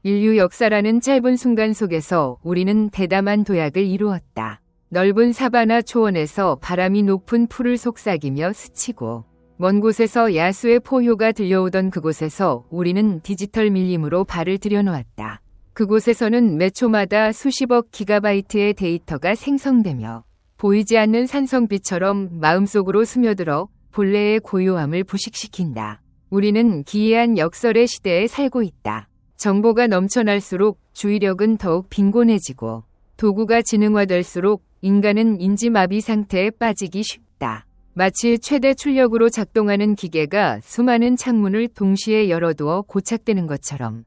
인류 역사라는 짧은 순간 속에서 우리는 대담한 도약을 이루었다. 넓은 사바나 초원에서 바람이 높은 풀을 속삭이며 스치고 먼 곳에서 야수의 포효가 들려오던 그곳에서 우리는 디지털 밀림으로 발을 들여놓았다. 그곳에서는 매 초마다 수십억 기가바이트의 데이터가 생성되며 보이지 않는 산성빛처럼 마음속으로 스며들어 본래의 고요함을 부식시킨다. 우리는 기이한 역설의 시대에 살고 있다. 정보가 넘쳐날수록 주의력은 더욱 빈곤해지고 도구가 지능화될수록 인간은 인지마비 상태에 빠지기 쉽다. 마치 최대 출력으로 작동하는 기계가 수많은 창문을 동시에 열어두어 고착되는 것처럼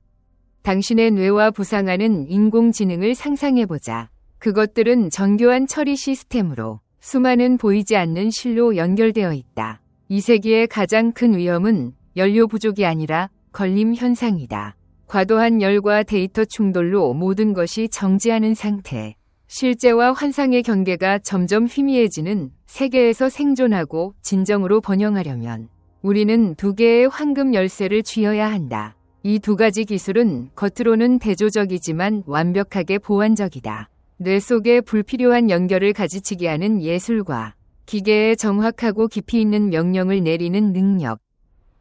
당신의 뇌와 부상하는 인공지능을 상상해보자. 그것들은 정교한 처리 시스템으로 수많은 보이지 않는 실로 연결되어 있다. 이 세기의 가장 큰 위험은 연료 부족이 아니라 걸림 현상이다. 과도한 열과 데이터 충돌로 모든 것이 정지하는 상태. 실제와 환상의 경계가 점점 희미해지는 세계에서 생존하고 진정으로 번영하려면 우리는 두 개의 황금 열쇠를 쥐어야 한다. 이 두 가지 기술은 겉으로는 대조적이지만 완벽하게 보완적이다. 뇌 속에 불필요한 연결을 가지치게 하는 예술과 기계에 정확하고 깊이 있는 명령을 내리는 능력.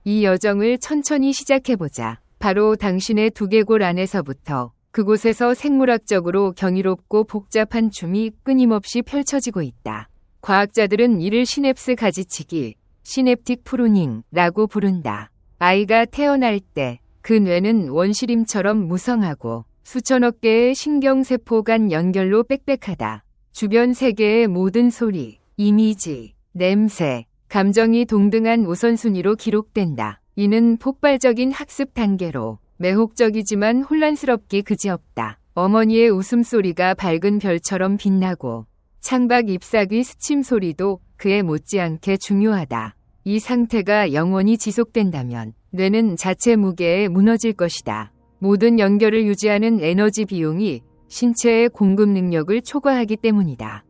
이 여정을 천천히 시작해보자. 바로 당신의 두개골 안에서부터 그곳에서 생물학적으로 경이롭고 복잡한 춤이 끊임없이 펼쳐지고 있다. 과학자들은 이를 시냅스 가지치기, 시냅틱 프루닝라고 부른다. 아이가 태어날 때 그 뇌는 원시림처럼 무성하고 수천억 개의 신경세포 간 연결로 빽빽하다. 주변 세계의 모든 소리, 이미지, 냄새, 감정이 동등한 우선순위로 기록된다. 이는 폭발적인 학습 단계로 매혹적이지만 혼란스럽기 그지없다. 어머니의 웃음소리가 밝은 별처럼 빛나고 창밖 잎사귀 스침 소리도 그에 못지않게 중요하다. 이 상태가 영원히 지속된다면 뇌는 자체 무게에 무너질 것이다. 모든 연결을 유지하는 에너지 비용이 신체의 공급 능력을 초과하기 때문이다.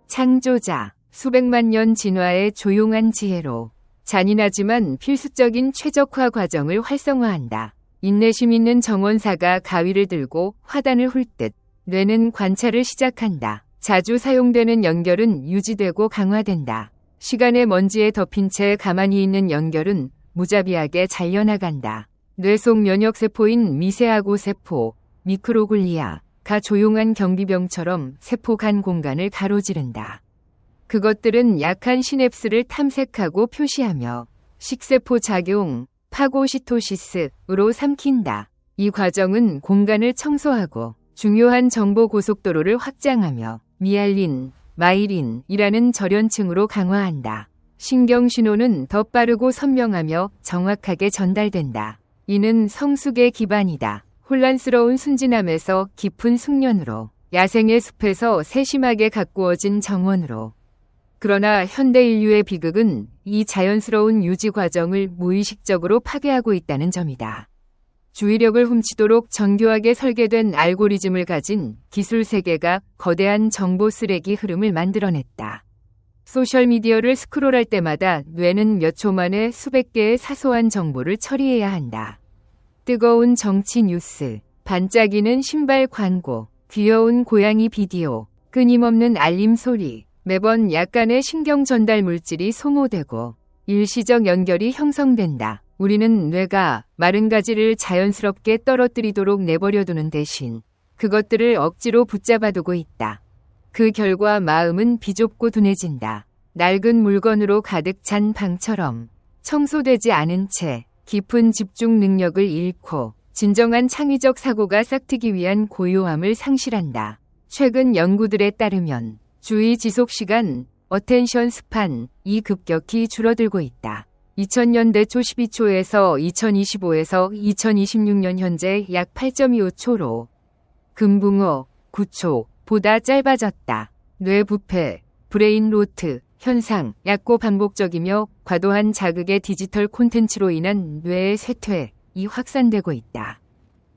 창조자, 수백만 년 진화의 조용한 지혜로 잔인하지만 필수적인 최적화 과정을 활성화한다. 인내심 있는 정원사가 가위를 들고 화단을 훑듯 뇌는 관찰을 시작한다. 자주 사용되는 연결은 유지되고 강화된다. 시간의 먼지에 덮인 채 가만히 있는 연결은 무자비하게 잘려나간다. 뇌 속 면역세포인 미세하고세포, 미크로글리아가 조용한 경비병처럼 세포 간 공간을 가로지른다. 그것들은 약한 시냅스를 탐색하고 표시하며 식세포 작용, 파고시토시스로 삼킨다. 이 과정은 공간을 청소하고 중요한 정보 고속도로를 확장하며 미알린, 마이린이라는 절연층으로 강화한다. 신경신호는 더 빠르고 선명하며 정확하게 전달된다. 이는 성숙의 기반이다. 혼란스러운 순진함에서 깊은 숙련으로, 야생의 숲에서 세심하게 가꾸어진 정원으로. 그러나 현대 인류의 비극은 이 자연스러운 유지 과정을 무의식적으로 파괴하고 있다는 점이다. 주의력을 훔치도록 정교하게 설계된 알고리즘을 가진 기술 세계가 거대한 정보 쓰레기 흐름을 만들어냈다. 소셜미디어를 스크롤할 때마다 뇌는 몇 초 만에 수백 개의 사소한 정보를 처리해야 한다. 뜨거운 정치 뉴스, 반짝이는 신발 광고, 귀여운 고양이 비디오, 끊임없는 알림 소리, 매번 약간의 신경 전달 물질이 소모되고 일시적 연결이 형성된다. 우리는 뇌가 마른 가지를 자연스럽게 떨어뜨리도록 내버려두는 대신 그것들을 억지로 붙잡아두고 있다. 그 결과 마음은 비좁고 둔해진다. 낡은 물건으로 가득 찬 방처럼 청소되지 않은 채 깊은 집중 능력을 잃고 진정한 창의적 사고가 싹트기 위한 고요함을 상실한다. 최근 연구들에 따르면 주의 지속 시간, 어텐션 스판이 급격히 줄어들고 있다. 2000년대 초 12초에서 2025에서 2026년 현재 약 8.25초로 금붕어 9초보다 짧아졌다. 뇌 부패, 브레인 로트 현상, 얕고 반복적이며 과도한 자극의 디지털 콘텐츠로 인한 뇌의 쇠퇴이 확산되고 있다.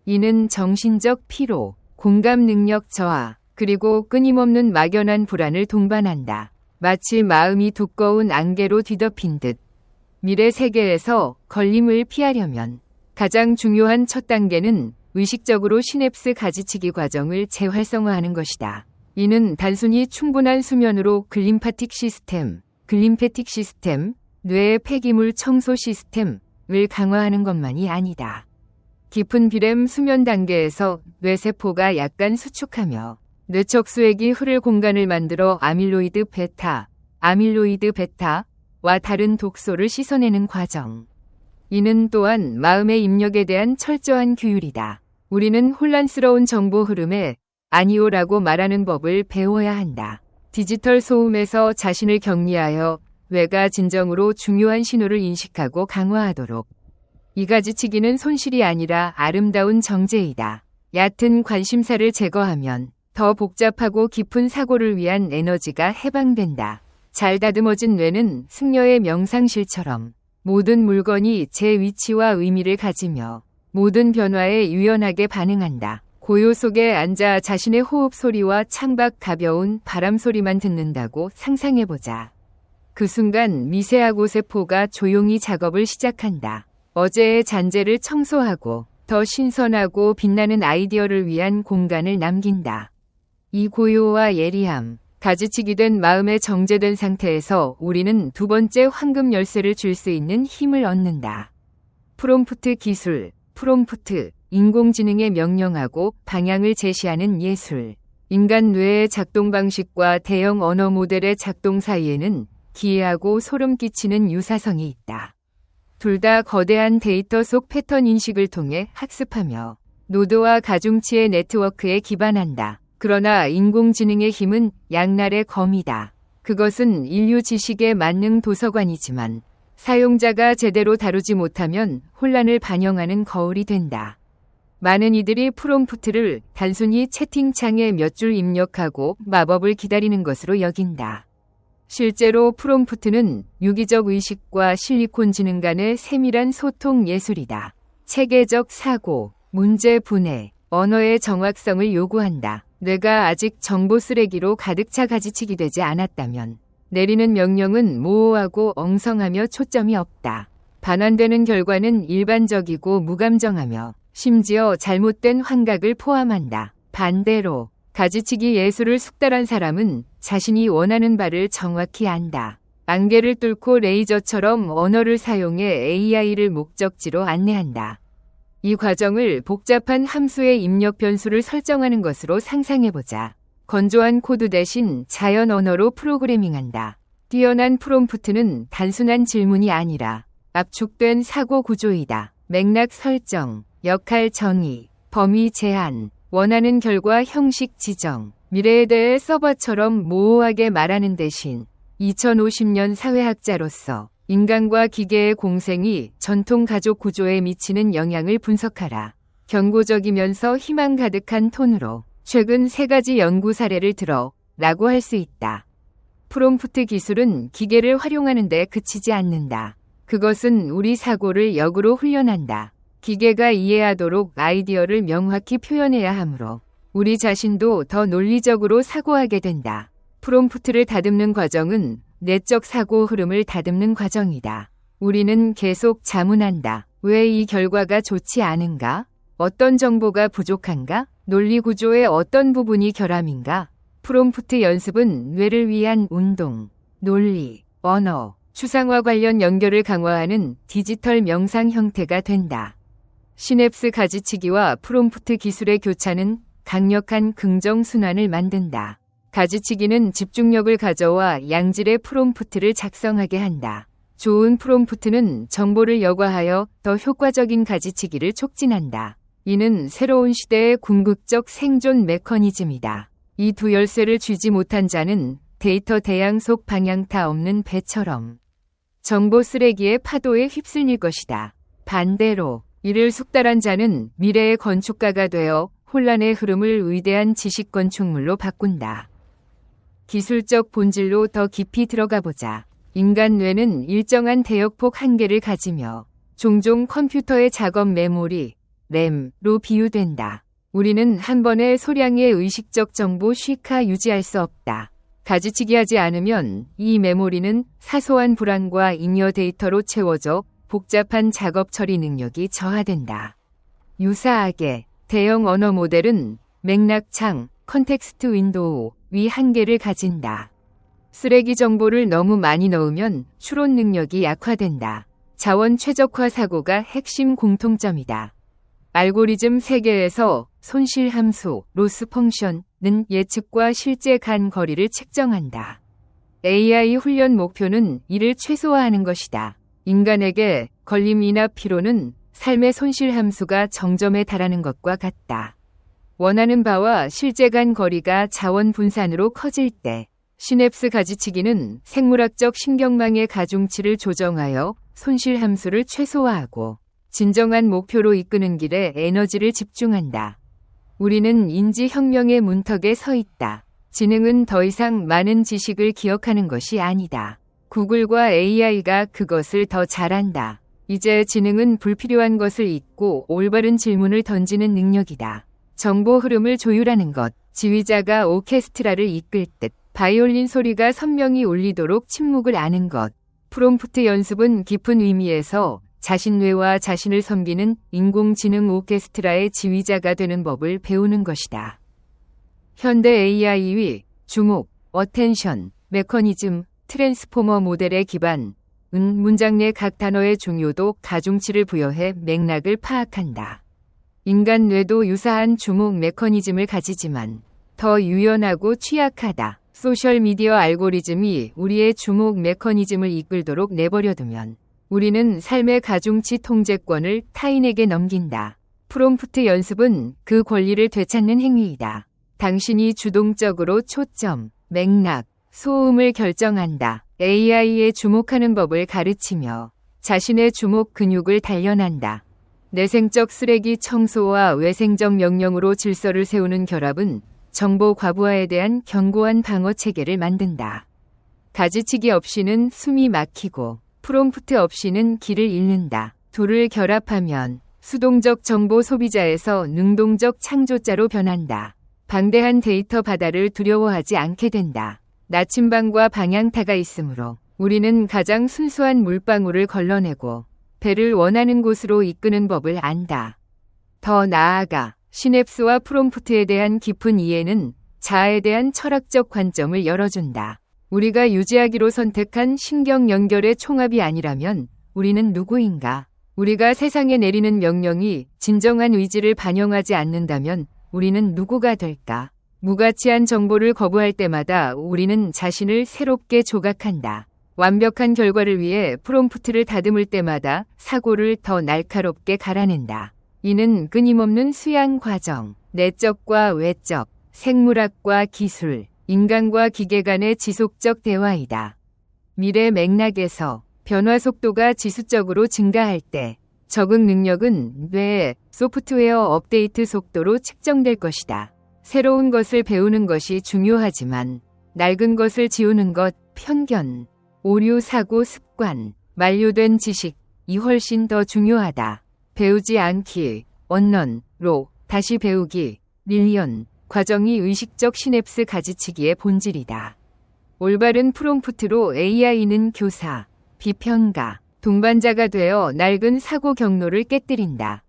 이는 정신적 피로, 공감 능력 저하, 그리고 끊임없는 막연한 불안을 동반한다. 마치 마음이 두꺼운 안개로 뒤덮인 듯. 미래 세계에서 걸림을 피하려면 가장 중요한 첫 단계는 의식적으로 시냅스 가지치기 과정을 재활성화하는 것이다. 이는 단순히 충분한 수면으로 글림파틱 시스템, 뇌의 폐기물 청소 시스템을 강화하는 것만이 아니다. 깊은 비렘 수면 단계에서 뇌세포가 약간 수축하며 뇌척수액이 흐를 공간을 만들어 아밀로이드 베타와 다른 독소를 씻어내는 과정. 이는 또한 마음의 입력에 대한 철저한 규율이다. 우리는 혼란스러운 정보 흐름에 아니오라고 말하는 법을 배워야 한다. 디지털 소음에서 자신을 격리하여 뇌가 진정으로 중요한 신호를 인식하고 강화하도록. 이 가지치기는 손실이 아니라 아름다운 정제이다. 얕은 관심사를 제거하면 더 복잡하고 깊은 사고를 위한 에너지가 해방된다. 잘 다듬어진 뇌는 승려의 명상실처럼 모든 물건이 제 위치와 의미를 가지며 모든 변화에 유연하게 반응한다. 고요 속에 앉아 자신의 호흡 소리와 창밖 가벼운 바람 소리만 듣는다고 상상해보자. 그 순간 미세하고 세포가 조용히 작업을 시작한다. 어제의 잔재를 청소하고 더 신선하고 빛나는 아이디어를 위한 공간을 남긴다. 이 고요와 예리함, 가지치기 된 마음에 정제된 상태에서 우리는 두 번째 황금 열쇠를 줄 수 있는 힘을 얻는다. 프롬프트 기술, 인공지능에 명령하고 방향을 제시하는 예술. 인간 뇌의 작동 방식과 대형 언어 모델의 작동 사이에는 기이하고 소름 끼치는 유사성이 있다. 둘 다 거대한 데이터 속 패턴 인식을 통해 학습하며 노드와 가중치의 네트워크에 기반한다. 그러나 인공지능의 힘은 양날의 검이다. 그것은 인류 지식의 만능 도서관이지만 사용자가 제대로 다루지 못하면 혼란을 반영하는 거울이 된다. 많은 이들이 프롬프트를 단순히 채팅창에 몇 줄 입력하고 마법을 기다리는 것으로 여긴다. 실제로 프롬프트는 유기적 의식과 실리콘 지능 간의 세밀한 소통 예술이다. 체계적 사고, 문제 분해, 언어의 정확성을 요구한다. 뇌가 아직 정보 쓰레기로 가득 차 가지치기 되지 않았다면 내리는 명령은 모호하고 엉성하며 초점이 없다. 반환되는 결과는 일반적이고 무감정하며 심지어 잘못된 환각을 포함한다. 반대로 가지치기 예술을 숙달한 사람은 자신이 원하는 바를 정확히 안다. 안개를 뚫고 레이저처럼 언어를 사용해 AI를 목적지로 안내한다. 이 과정을 복잡한 함수의 입력 변수를 설정하는 것으로 상상해보자. 건조한 코드 대신 자연 언어로 프로그래밍한다. 뛰어난 프롬프트는 단순한 질문이 아니라 압축된 사고 구조이다. 맥락 설정, 역할 정의, 범위 제한, 원하는 결과 형식 지정, 미래에 대해 서버처럼 모호하게 말하는 대신 2050년 사회학자로서 인간과 기계의 공생이 전통 가족 구조에 미치는 영향을 분석하라. 경고적이면서 희망 가득한 톤으로 최근 3가지 연구 사례를 들어 라고 할 수 있다. 프롬프트 기술은 기계를 활용하는 데 그치지 않는다. 그것은 우리 사고를 역으로 훈련한다. 기계가 이해하도록 아이디어를 명확히 표현해야 하므로 우리 자신도 더 논리적으로 사고하게 된다. 프롬프트를 다듬는 과정은 내적 사고 흐름을 다듬는 과정이다. 우리는 계속 자문한다. 왜 이 결과가 좋지 않은가? 어떤 정보가 부족한가? 논리 구조의 어떤 부분이 결함인가? 프롬프트 연습은 뇌를 위한 운동, 논리, 언어, 추상화 관련 연결을 강화하는 디지털 명상 형태가 된다. 시냅스 가지치기와 프롬프트 기술의 교차는 강력한 긍정 순환을 만든다. 가지치기는 집중력을 가져와 양질의 프롬프트를 작성하게 한다. 좋은 프롬프트는 정보를 여과하여 더 효과적인 가지치기를 촉진한다. 이는 새로운 시대의 궁극적 생존 메커니즘이다. 이 두 열쇠를 쥐지 못한 자는 데이터 대양 속 방향타 없는 배처럼 정보 쓰레기의 파도에 휩쓸릴 것이다. 반대로 이를 숙달한 자는 미래의 건축가가 되어 혼란의 흐름을 위대한 지식 건축물로 바꾼다. 기술적 본질로 더 깊이 들어가 보자. 인간 뇌는 일정한 대역폭 한계를 가지며 종종 컴퓨터의 작업 메모리, 램로 비유된다. 우리는 한 번의 소량의 의식적 정보 쉬카 유지할 수 없다. 가지치기 하지 않으면 이 메모리는 사소한 불안과 잉여 데이터로 채워져 복잡한 작업 처리 능력이 저하된다. 유사하게 대형 언어 모델은 맥락창, 컨텍스트 윈도우 위 한계를 가진다. 쓰레기 정보를 너무 많이 넣으면 추론 능력이 약화된다. 자원 최적화 사고가 핵심 공통점이다. 알고리즘 세계에서 손실 함수, 로스 펑션은 예측과 실제 간 거리를 측정한다. AI 훈련 목표는 이를 최소화하는 것이다. 인간에게 걸림이나 피로는 삶의 손실 함수가 정점에 달하는 것과 같다. 원하는 바와 실제 간 거리가 자원 분산으로 커질 때 시냅스 가지치기는 생물학적 신경망의 가중치를 조정하여 손실 함수를 최소화하고 진정한 목표로 이끄는 길에 에너지를 집중한다. 우리는 인지혁명의 문턱에 서 있다. 지능은 더 이상 많은 지식을 기억하는 것이 아니다. 구글과 AI가 그것을 더 잘한다. 이제 지능은 불필요한 것을 잊고 올바른 질문을 던지는 능력이다. 정보 흐름을 조율하는 것, 지휘자가 오케스트라를 이끌 듯 바이올린 소리가 선명히 울리도록 침묵을 아는 것. 프롬프트 연습은 깊은 의미에서 자신 뇌와 자신을 섬기는 인공지능 오케스트라의 지휘자가 되는 법을 배우는 것이다. 현대 AI의 주목, 어텐션, 메커니즘, 트랜스포머 모델의 기반은 문장 내 각 단어의 중요도, 가중치를 부여해 맥락을 파악한다. 인간 뇌도 유사한 주목 메커니즘을 가지지만 더 유연하고 취약하다. 소셜미디어 알고리즘이 우리의 주목 메커니즘을 이끌도록 내버려두면 우리는 삶의 가중치 통제권을 타인에게 넘긴다. 프롬프트 연습은 그 권리를 되찾는 행위이다. 당신이 주동적으로 초점, 맥락, 소음을 결정한다. AI에 주목하는 법을 가르치며 자신의 주목 근육을 단련한다. 내생적 쓰레기 청소와 외생적 명령으로 질서를 세우는 결합은 정보 과부하에 대한 견고한 방어 체계를 만든다. 가지치기 없이는 숨이 막히고 프롬프트 없이는 길을 잃는다. 둘을 결합하면 수동적 정보 소비자에서 능동적 창조자로 변한다. 방대한 데이터 바다를 두려워하지 않게 된다. 나침반과 방향타가 있으므로 우리는 가장 순수한 물방울을 걸러내고 배를 원하는 곳으로 이끄는 법을 안다. 더 나아가 시냅스와 프롬프트에 대한 깊은 이해는 자아에 대한 철학적 관점을 열어준다. 우리가 유지하기로 선택한 신경 연결의 총합이 아니라면 우리는 누구인가? 우리가 세상에 내리는 명령이 진정한 의지를 반영하지 않는다면 우리는 누구가 될까? 무가치한 정보를 거부할 때마다 우리는 자신을 새롭게 조각한다. 완벽한 결과를 위해 프롬프트를 다듬을 때마다 사고를 더 날카롭게 갈아낸다. 이는 끊임없는 수양 과정, 내적과 외적, 생물학과 기술, 인간과 기계 간의 지속적 대화이다. 미래 맥락에서 변화 속도가 지수적으로 증가할 때 적응 능력은 뇌의 소프트웨어 업데이트 속도로 측정될 것이다. 새로운 것을 배우는 것이 중요하지만 낡은 것을 지우는 것, 편견, 오류 사고 습관, 만료된 지식이 훨씬 더 중요하다. 배우지 않기, 언런로 다시 배우기, 릴리언 과정이 의식적 시냅스 가지치기의 본질이다. 올바른 프롬프트로 AI는 교사, 비평가, 동반자가 되어 낡은 사고 경로를 깨뜨린다.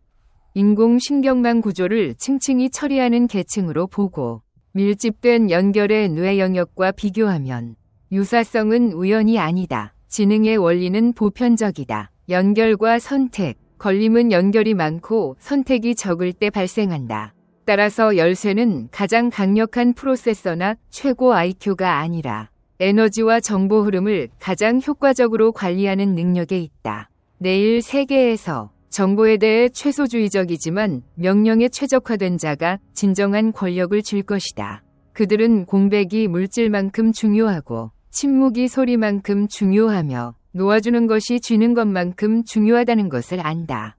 인공신경망 구조를 층층이 처리하는 계층으로 보고 밀집된 연결의 뇌 영역과 비교하면 유사성은 우연이 아니다. 지능의 원리는 보편적이다. 연결과 선택, 걸림은 연결이 많고 선택이 적을 때 발생한다. 따라서 열쇠는 가장 강력한 프로세서나 최고 IQ가 아니라 에너지와 정보 흐름을 가장 효과적으로 관리하는 능력에 있다. 내일 세계에서 정보에 대해 최소주의적이지만 명령에 최적화된 자가 진정한 권력을 줄 것이다. 그들은 공백이 물질만큼 중요하고 침묵이 소리만큼 중요하며 놓아주는 것이 쥐는 것만큼 중요하다는 것을 안다.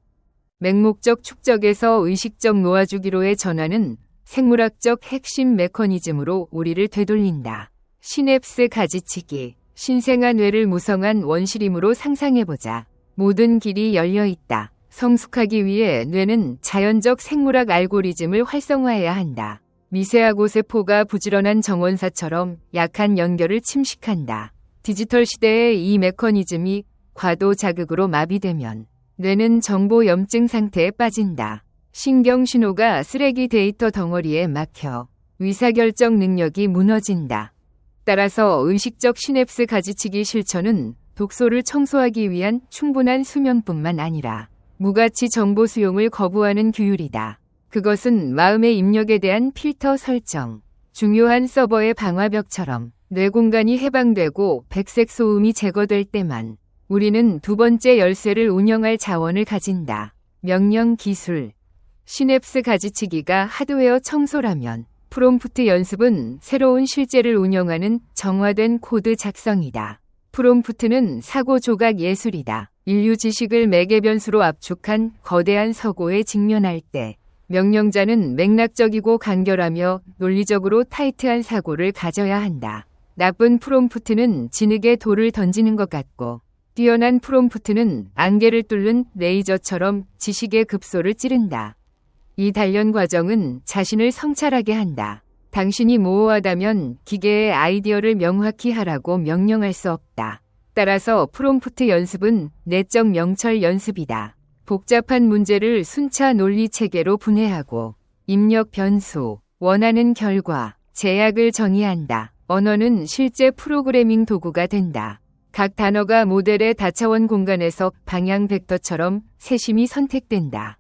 맹목적 축적에서 의식적 놓아주기로의 전환은 생물학적 핵심 메커니즘으로 우리를 되돌린다. 시냅스 가지치기, 신생아 뇌를 무성한 원시림으로 상상해보자. 모든 길이 열려있다. 성숙하기 위해 뇌는 자연적 생물학 알고리즘을 활성화해야 한다. 미세하고 세포가 부지런한 정원사처럼 약한 연결을 침식한다. 디지털 시대의 이 메커니즘이 과도 자극으로 마비되면 뇌는 정보 염증 상태에 빠진다. 신경신호가 쓰레기 데이터 덩어리에 막혀 의사결정 능력이 무너진다. 따라서 의식적 시냅스 가지치기 실천은 독소를 청소하기 위한 충분한 수면뿐만 아니라 무가치 정보 수용을 거부하는 규율이다. 그것은 마음의 입력에 대한 필터 설정, 중요한 서버의 방화벽처럼 뇌 공간이 해방되고 백색 소음이 제거될 때만 우리는 두 번째 열쇠를 운영할 자원을 가진다. 명령 기술. 시냅스 가지치기가 하드웨어 청소라면 프롬프트 연습은 새로운 실제를 운영하는 정화된 코드 작성이다. 프롬프트는 사고 조각 예술이다. 인류 지식을 매개 변수로 압축한 거대한 서고에 직면할 때 명령자는 맥락적이고 간결하며 논리적으로 타이트한 사고를 가져야 한다. 나쁜 프롬프트는 진흙에 돌을 던지는 것 같고 뛰어난 프롬프트는 안개를 뚫는 레이저처럼 지식의 급소를 찌른다. 이 단련 과정은 자신을 성찰하게 한다. 당신이 모호하다면 기계의 아이디어를 명확히 하라고 명령할 수 없다. 따라서 프롬프트 연습은 내적 명철 연습이다. 복잡한 문제를 순차 논리 체계로 분해하고 입력 변수, 원하는 결과, 제약을 정의한다. 언어는 실제 프로그래밍 도구가 된다. 각 단어가 모델의 다차원 공간에서 방향 벡터처럼 세심히 선택된다.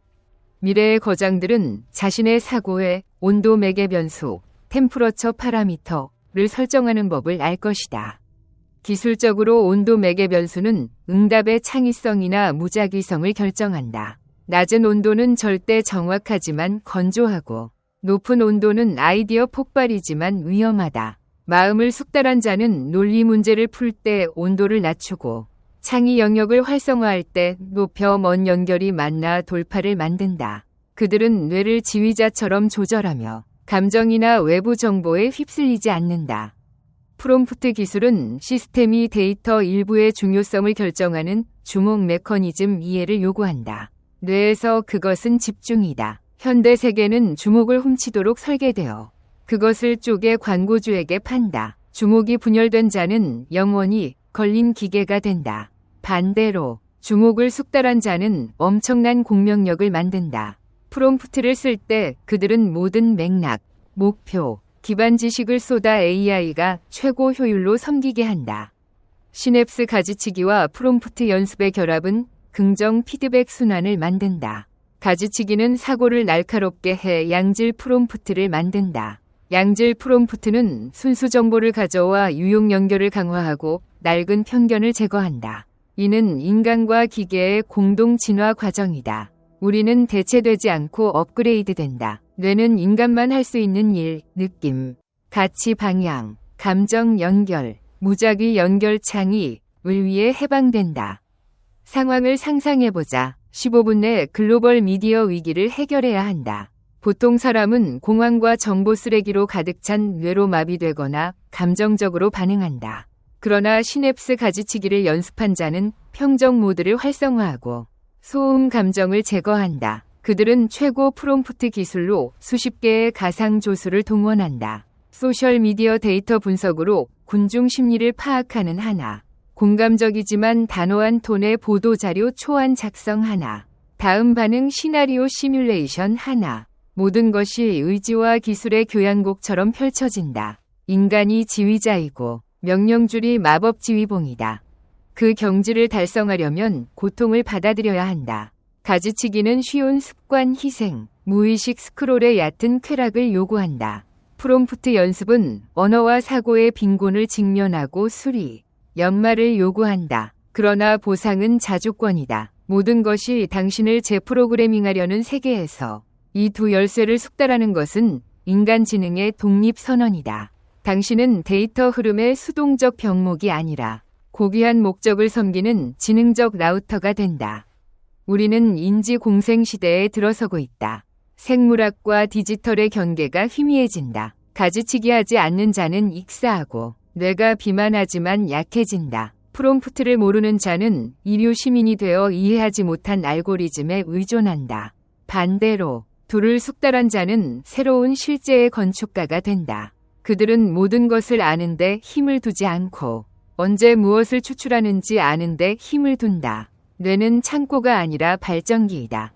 미래의 거장들은 자신의 사고의 온도 매개 변수, 템프러처 파라미터를 설정하는 법을 알 것이다. 기술적으로 온도 매개 변수는 응답의 창의성이나 무작위성을 결정한다. 낮은 온도는 절대 정확하지만 건조하고 높은 온도는 아이디어 폭발이지만 위험하다. 마음을 숙달한 자는 논리 문제를 풀 때 온도를 낮추고 창의 영역을 활성화할 때 높여 먼 연결이 만나 돌파를 만든다. 그들은 뇌를 지휘자처럼 조절하며 감정이나 외부 정보에 휩쓸리지 않는다. 프롬프트 기술은 시스템이 데이터 일부의 중요성을 결정하는 주목 메커니즘 이해를 요구한다. 뇌에서 그것은 집중이다. 현대 세계는 주목을 훔치도록 설계되어 그것을 쪼개 광고주에게 판다. 주목이 분열된 자는 영원히 걸린 기계가 된다. 반대로 주목을 숙달한 자는 엄청난 공명력을 만든다. 프롬프트를 쓸 때 그들은 모든 맥락, 목표, 기반 지식을 쏟아 AI가 최고 효율로 섬기게 한다. 시냅스 가지치기와 프롬프트 연습의 결합은 긍정 피드백 순환을 만든다. 가지치기는 사고를 날카롭게 해 양질 프롬프트를 만든다. 양질 프롬프트는 순수 정보를 가져와 유용 연결을 강화하고 낡은 편견을 제거한다. 이는 인간과 기계의 공동 진화 과정이다. 우리는 대체되지 않고 업그레이드된다. 뇌는 인간만 할 수 있는 일, 느낌, 가치 방향, 감정 연결, 무작위 연결 창의을 위해 해방된다. 상황을 상상해보자. 15분 내 글로벌 미디어 위기를 해결해야 한다. 보통 사람은 공황과 정보 쓰레기로 가득 찬 뇌로 마비되거나 감정적으로 반응한다. 그러나 시냅스 가지치기를 연습한 자는 평정 모드를 활성화하고 소음 감정을 제거한다. 그들은 최고 프롬프트 기술로 수십 개의 가상 조수를 동원한다. 소셜미디어 데이터 분석으로 군중 심리를 파악하는 하나. 공감적이지만 단호한 톤의 보도자료 초안 작성 하나. 다음 반응 시나리오 시뮬레이션 하나. 모든 것이 의지와 기술의 교향곡처럼 펼쳐진다. 인간이 지휘자이고 명령줄이 마법 지휘봉이다. 그 경지를 달성하려면 고통을 받아들여야 한다. 가지치기는 쉬운 습관 희생, 무의식 스크롤의 얕은 쾌락을 요구한다. 프롬프트 연습은 언어와 사고의 빈곤을 직면하고 수리, 연마를 요구한다. 그러나 보상은 자주권이다. 모든 것이 당신을 재프로그래밍하려는 세계에서 이 두 열쇠를 숙달하는 것은 인간 지능의 독립선언이다. 당신은 데이터 흐름의 수동적 병목이 아니라 고귀한 목적을 섬기는 지능적 라우터가 된다. 우리는 인지공생 시대에 들어서고 있다. 생물학과 디지털의 경계가 희미해진다. 가지치기 하지 않는 자는 익사하고 뇌가 비만하지만 약해진다. 프롬프트를 모르는 자는 이류 시민이 되어 이해하지 못한 알고리즘에 의존한다. 반대로 둘을 숙달한 자는 새로운 실제의 건축가가 된다. 그들은 모든 것을 아는데 힘을 두지 않고 언제 무엇을 추출하는지 아는데 힘을 둔다. 뇌는 창고가 아니라 발전기이다.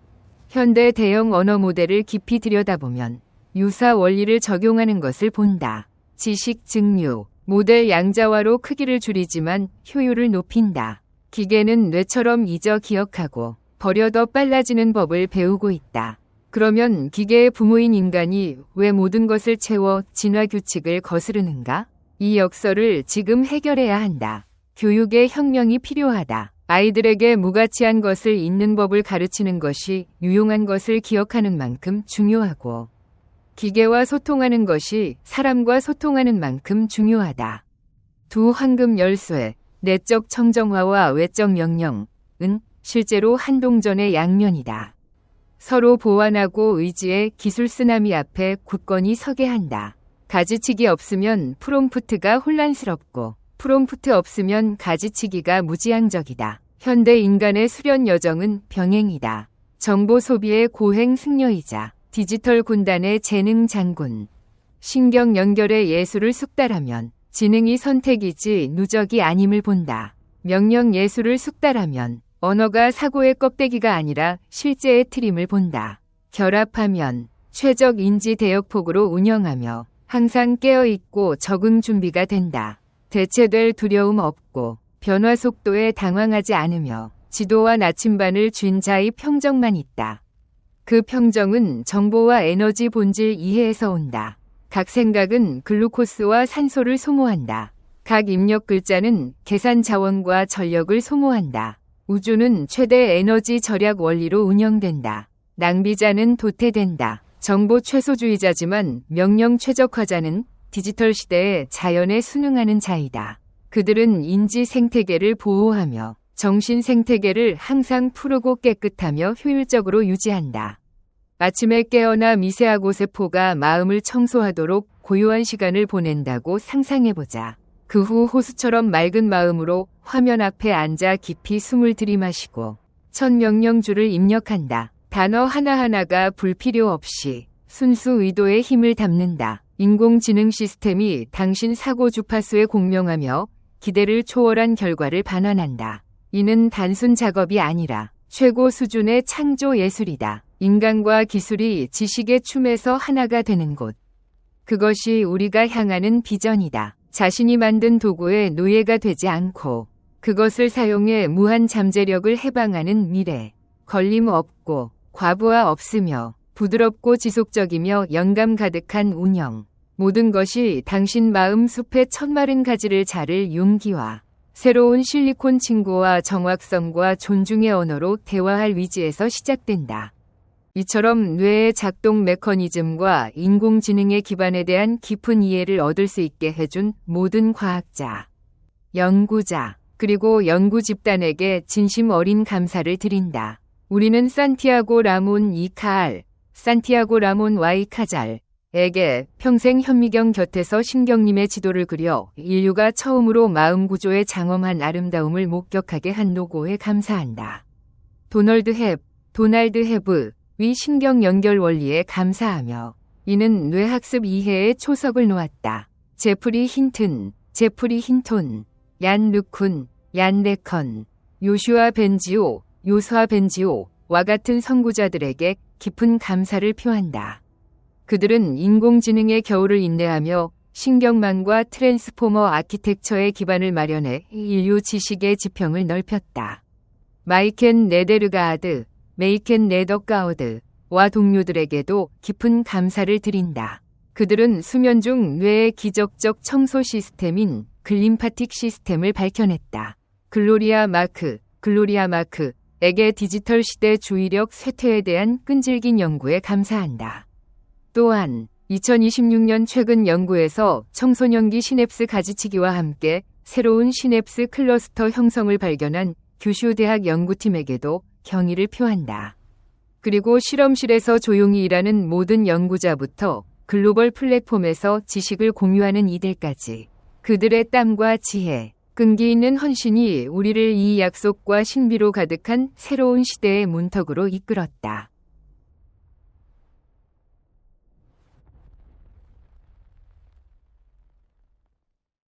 현대 대형 언어 모델을 깊이 들여다보면 유사 원리를 적용하는 것을 본다. 지식 증류, 모델 양자화로 크기를 줄이지만 효율을 높인다. 기계는 뇌처럼 잊어 기억하고 버려 더 빨라지는 법을 배우고 있다. 그러면 기계의 부모인 인간이 왜 모든 것을 채워 진화 규칙을 거스르는가? 이 역설을 지금 해결해야 한다. 교육의 혁명이 필요하다. 아이들에게 무가치한 것을 잊는 법을 가르치는 것이 유용한 것을 기억하는 만큼 중요하고, 기계와 소통하는 것이 사람과 소통하는 만큼 중요하다. 두 황금 열쇠, 내적 청정화와 외적 명령은 실제로 한 동전의 양면이다. 서로 보완하고 의지의 기술 쓰나미 앞에 굳건히 서게 한다. 가지치기 없으면 프롬프트가 혼란스럽고, 프롬프트 없으면 가지치기가 무지향적이다. 현대 인간의 수련 여정은 병행이다. 정보 소비의 고행 승려이자 디지털 군단의 재능 장군. 신경 연결의 예술을 숙달하면 지능이 선택이지 누적이 아님을 본다. 명령 예술을 숙달하면 언어가 사고의 껍데기가 아니라 실제의 트림을 본다. 결합하면 최적 인지 대역폭으로 운영하며 항상 깨어있고 적응 준비가 된다. 대체될 두려움 없고 변화 속도에 당황하지 않으며 지도와 나침반을 쥔 자의 평정만 있다. 그 평정은 정보와 에너지 본질 이해에서 온다. 각 생각은 글루코스와 산소를 소모한다. 각 입력 글자는 계산 자원과 전력을 소모한다. 우주는 최대 에너지 절약 원리로 운영된다. 낭비자는 도태된다. 정보 최소주의자지만 명령 최적화자는 디지털 시대에 자연에 순응하는 자이다. 그들은 인지 생태계를 보호하며 정신 생태계를 항상 푸르고 깨끗하며 효율적으로 유지한다. 아침에 깨어나 미세하고 세포가 마음을 청소하도록 고요한 시간을 보낸다고 상상해보자. 그 후 호수처럼 맑은 마음으로 화면 앞에 앉아 깊이 숨을 들이마시고 첫 명령줄을 입력한다. 단어 하나하나가 불필요 없이 순수 의도의 힘을 담는다. 인공지능 시스템이 당신 사고 주파수에 공명하며 기대를 초월한 결과를 반환한다. 이는 단순 작업이 아니라 최고 수준의 창조 예술이다. 인간과 기술이 지식의 춤에서 하나가 되는 곳. 그것이 우리가 향하는 비전이다. 자신이 만든 도구의 노예가 되지 않고 그것을 사용해 무한 잠재력을 해방하는 미래. 걸림 없고 과부하 없으며 부드럽고 지속적이며 영감 가득한 운영. 모든 것이 당신 마음 숲의 첫 마른 가지를 자를 용기와 새로운 실리콘 친구와 정확성과 존중의 언어로 대화할 위지에서 시작된다. 이처럼 뇌의 작동 메커니즘과 인공지능의 기반에 대한 깊은 이해를 얻을 수 있게 해준 모든 과학자, 연구자, 그리고 연구 집단에게 진심 어린 감사를 드린다. 우리는 산티아고 라몬 이 카알, 산티아고 라몬 와이 카잘에게 평생 현미경 곁에서 신경림의 지도를 그려 인류가 처음으로 마음 구조의 장엄한 아름다움을 목격하게 한 노고에 감사한다. 도널드 헤브 위 신경 연결 원리에 감사하며 이는 뇌학습 이해의 초석을 놓았다. 제프리 힌튼, 얀 르쿤, 얀 레컨, 요슈아 벤지오와 같은 선구자들에게 깊은 감사를 표한다. 그들은 인공지능의 겨울을 인내하며 신경망과 트랜스포머 아키텍처의 기반을 마련해 인류 지식의 지평을 넓혔다. 메이켄 네더가우드와 동료들에게도 깊은 감사를 드린다. 그들은 수면 중 뇌의 기적적 청소 시스템인 글림파틱 시스템을 밝혀냈다. 글로리아 마크에게 디지털 시대 주의력 쇠퇴에 대한 끈질긴 연구에 감사한다. 또한 2026년 최근 연구에서 청소년기 시냅스 가지치기와 함께 새로운 시냅스 클러스터 형성을 발견한 규슈 대학 연구팀에게도 경의를 표한다. 그리고 실험실에서 조용히 일하는 모든 연구자부터 글로벌 플랫폼에서 지식을 공유하는 이들까지 그들의 땀과 지혜, 끈기 있는 헌신이 우리를 이 약속과 신비로 가득한 새로운 시대의 문턱으로 이끌었다.